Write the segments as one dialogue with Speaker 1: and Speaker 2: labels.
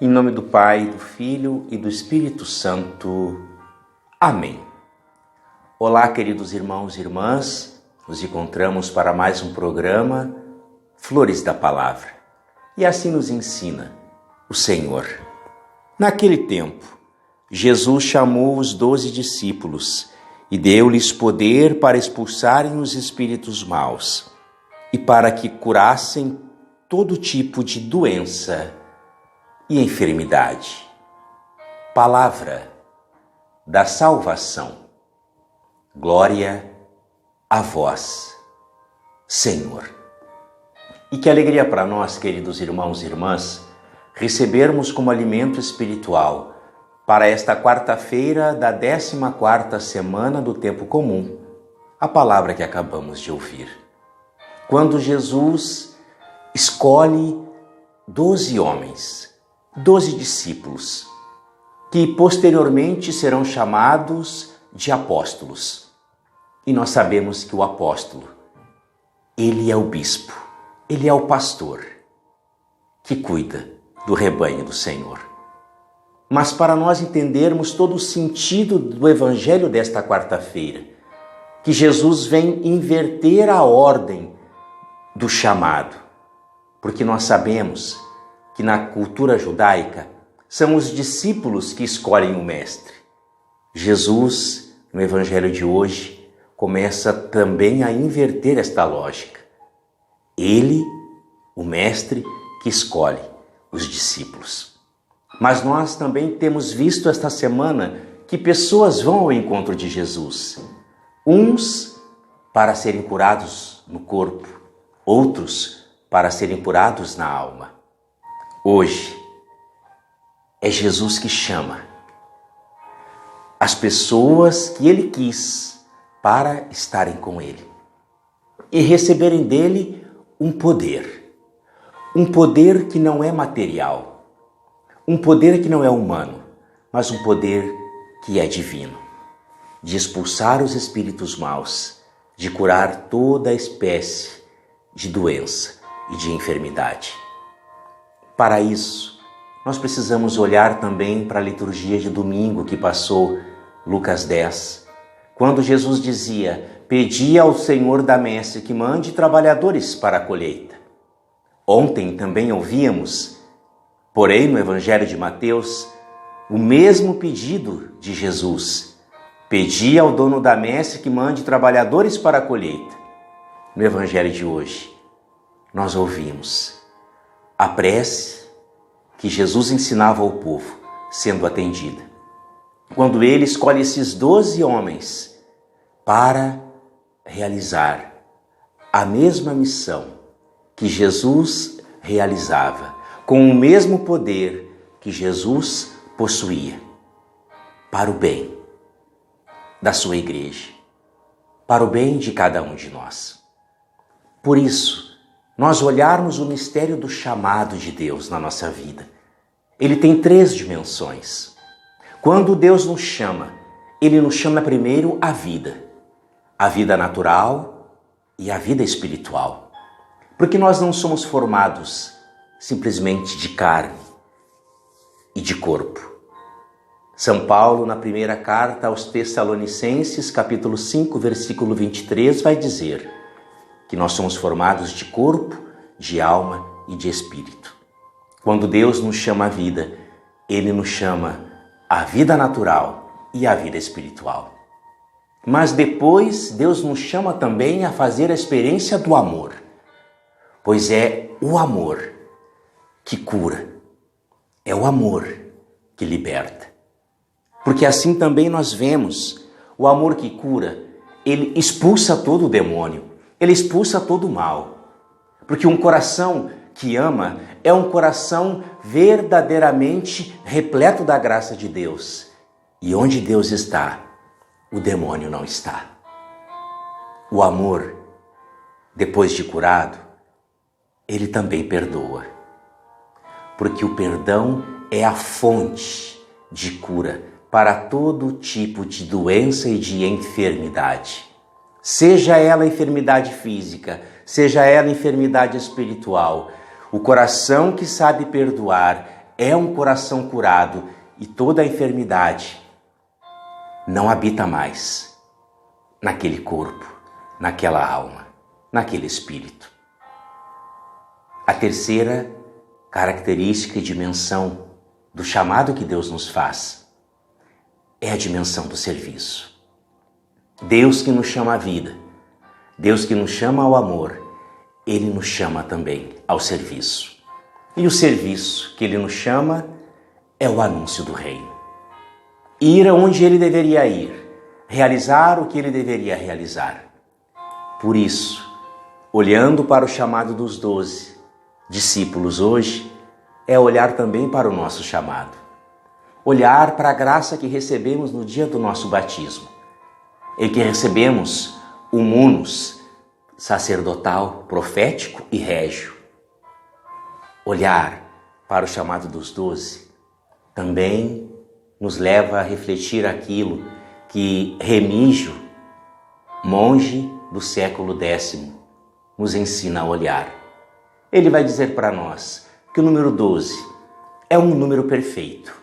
Speaker 1: Em nome do Pai, do Filho e do Espírito Santo. Amém. Olá, queridos irmãos e irmãs. Nos encontramos para mais um programa Flores da Palavra. E assim nos ensina o Senhor. Naquele tempo, Jesus chamou os 12 discípulos e deu-lhes poder para expulsarem os espíritos maus e para que curassem todo tipo de doença e enfermidade. Palavra da salvação. Glória a vós, Senhor. E que alegria para nós, queridos irmãos e irmãs, recebermos como alimento espiritual para esta quarta-feira da 14ª semana do tempo comum, a palavra que acabamos de ouvir. Quando Jesus escolhe 12 homens, 12 discípulos, que posteriormente serão chamados de apóstolos. E nós sabemos que o apóstolo, ele é o bispo, ele é o pastor que cuida do rebanho do Senhor. Mas para nós entendermos todo o sentido do evangelho desta quarta-feira, que Jesus vem inverter a ordem do chamado, porque nós sabemos que na cultura judaica são os discípulos que escolhem o mestre. Jesus, no evangelho de hoje, começa também a inverter esta lógica. Ele, o mestre, que escolhe os discípulos. Mas nós também temos visto esta semana que pessoas vão ao encontro de Jesus. Uns para serem curados no corpo, outros para serem curados na alma. Hoje é Jesus que chama as pessoas que Ele quis para estarem com Ele e receberem dele um poder que não é material, um poder que não é humano, mas um poder que é divino, de expulsar os espíritos maus, de curar toda espécie de doença e de enfermidade. Para isso, nós precisamos olhar também para a liturgia de domingo que passou, Lucas 10, quando Jesus dizia: pedi ao Senhor da messe que mande trabalhadores para a colheita. Ontem também ouvíamos, porém no Evangelho de Mateus, o mesmo pedido de Jesus: pedi ao dono da messe que mande trabalhadores para a colheita. No Evangelho de hoje, nós ouvimos a prece que Jesus ensinava ao povo sendo atendida. Quando ele escolhe esses 12 homens para realizar a mesma missão que Jesus realizava, com o mesmo poder que Jesus possuía, para o bem da sua igreja, para o bem de cada um de nós. Por isso, nós olharmos o mistério do chamado de Deus na nossa vida, ele tem 3 dimensões. Quando Deus nos chama, ele nos chama primeiro a vida natural e a vida espiritual. Porque nós não somos formados simplesmente de carne e de corpo. São Paulo, na primeira carta aos Tessalonicenses, capítulo 5, versículo 23, vai dizer que nós somos formados de corpo, de alma e de espírito. Quando Deus nos chama à vida, ele nos chama à vida natural e à vida espiritual. Mas depois Deus nos chama também a fazer a experiência do amor, pois é o amor que cura, é o amor que liberta. Porque assim também nós vemos o amor que cura, ele expulsa todo o demônio, ele expulsa todo o mal. Porque um coração que ama é um coração verdadeiramente repleto da graça de Deus. E onde Deus está, o demônio não está. O amor, depois de curado, ele também perdoa. Porque o perdão é a fonte de cura para todo tipo de doença e de enfermidade. Seja ela enfermidade física, seja ela enfermidade espiritual, o coração que sabe perdoar é um coração curado e toda a enfermidade não habita mais naquele corpo, naquela alma, naquele espírito. A terceira característica e dimensão do chamado que Deus nos faz é a dimensão do serviço. Deus que nos chama à vida, Deus que nos chama ao amor, Ele nos chama também ao serviço. E o serviço que Ele nos chama é o anúncio do reino. Ir aonde Ele deveria ir, realizar o que Ele deveria realizar. Por isso, olhando para o chamado dos 12 discípulos hoje, é olhar também para o nosso chamado. Olhar para a graça que recebemos no dia do nosso batismo, em que recebemos o munus sacerdotal, profético e régio. Olhar para o chamado dos 12 também nos leva a refletir aquilo que Remígio, monge do século X, nos ensina a olhar. Ele vai dizer para nós que o número 12 é um número perfeito.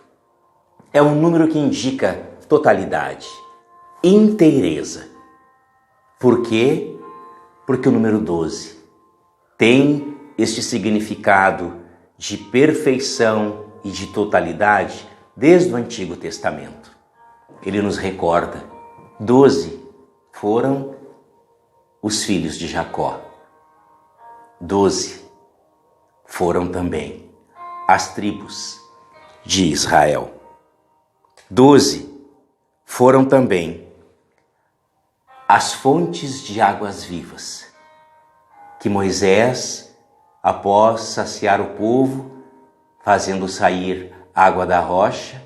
Speaker 1: É um número que indica totalidade, inteireza. Por quê? Porque o número 12 tem este significado de perfeição e de totalidade desde o Antigo Testamento. Ele nos recorda, 12 foram os filhos de Jacó. 12 foram também as tribos de Israel. 12 foram também as fontes de águas vivas, que Moisés, após saciar o povo, fazendo sair água da rocha,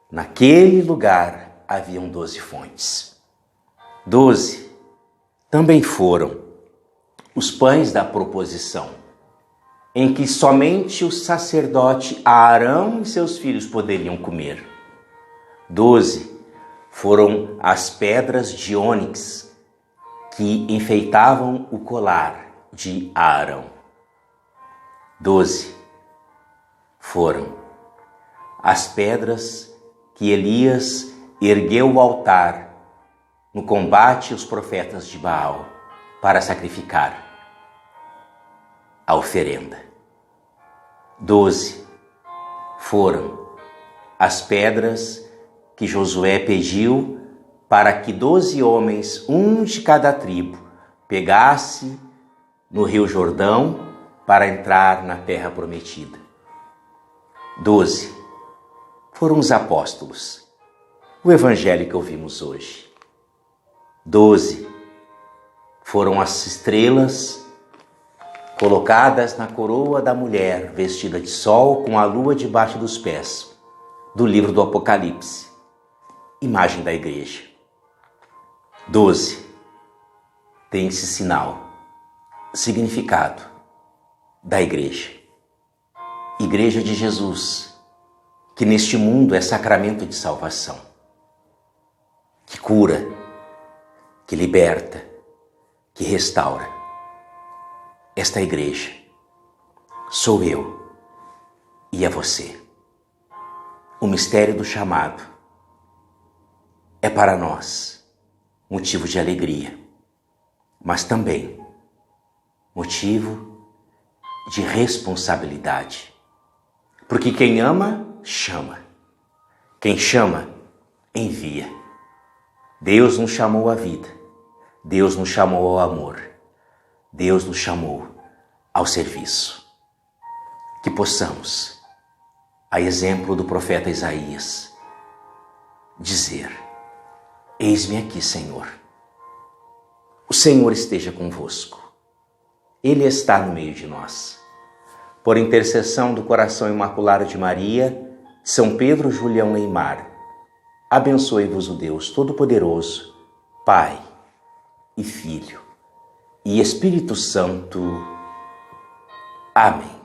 Speaker 1: naquele lugar haviam 12 fontes. 12 também foram os pães da proposição, em que somente o sacerdote Arão e seus filhos poderiam comer. 12 foram as pedras de ônix que enfeitavam o colar de Arão. 12 foram as pedras que Elias ergueu o altar no combate aos profetas de Baal para sacrificar a oferenda. 12 foram as pedras que Josué pediu para que 12 homens, um de cada tribo, pegasse no Rio Jordão para entrar na terra prometida. 12 foram os apóstolos, o evangelho que ouvimos hoje. 12 foram as estrelas colocadas na coroa da mulher vestida de sol com a lua debaixo dos pés, do livro do Apocalipse, imagem da igreja. 12 tem esse sinal, significado da igreja. Igreja de Jesus, que neste mundo é sacramento de salvação, que cura, que liberta, que restaura. Esta igreja sou eu e é você. O mistério do chamado é para nós motivo de alegria, mas também motivo de responsabilidade. Porque quem ama, chama. Quem chama, envia. Deus nos chamou à vida. Deus nos chamou ao amor. Deus nos chamou ao serviço. Que possamos, a exemplo do profeta Isaías, dizer: eis-me aqui, Senhor. O Senhor esteja convosco. Ele está no meio de nós. Por intercessão do coração imaculado de Maria, São Pedro, Julião Neymar, abençoe-vos o Deus Todo-Poderoso, Pai e Filho e Espírito Santo. Amém.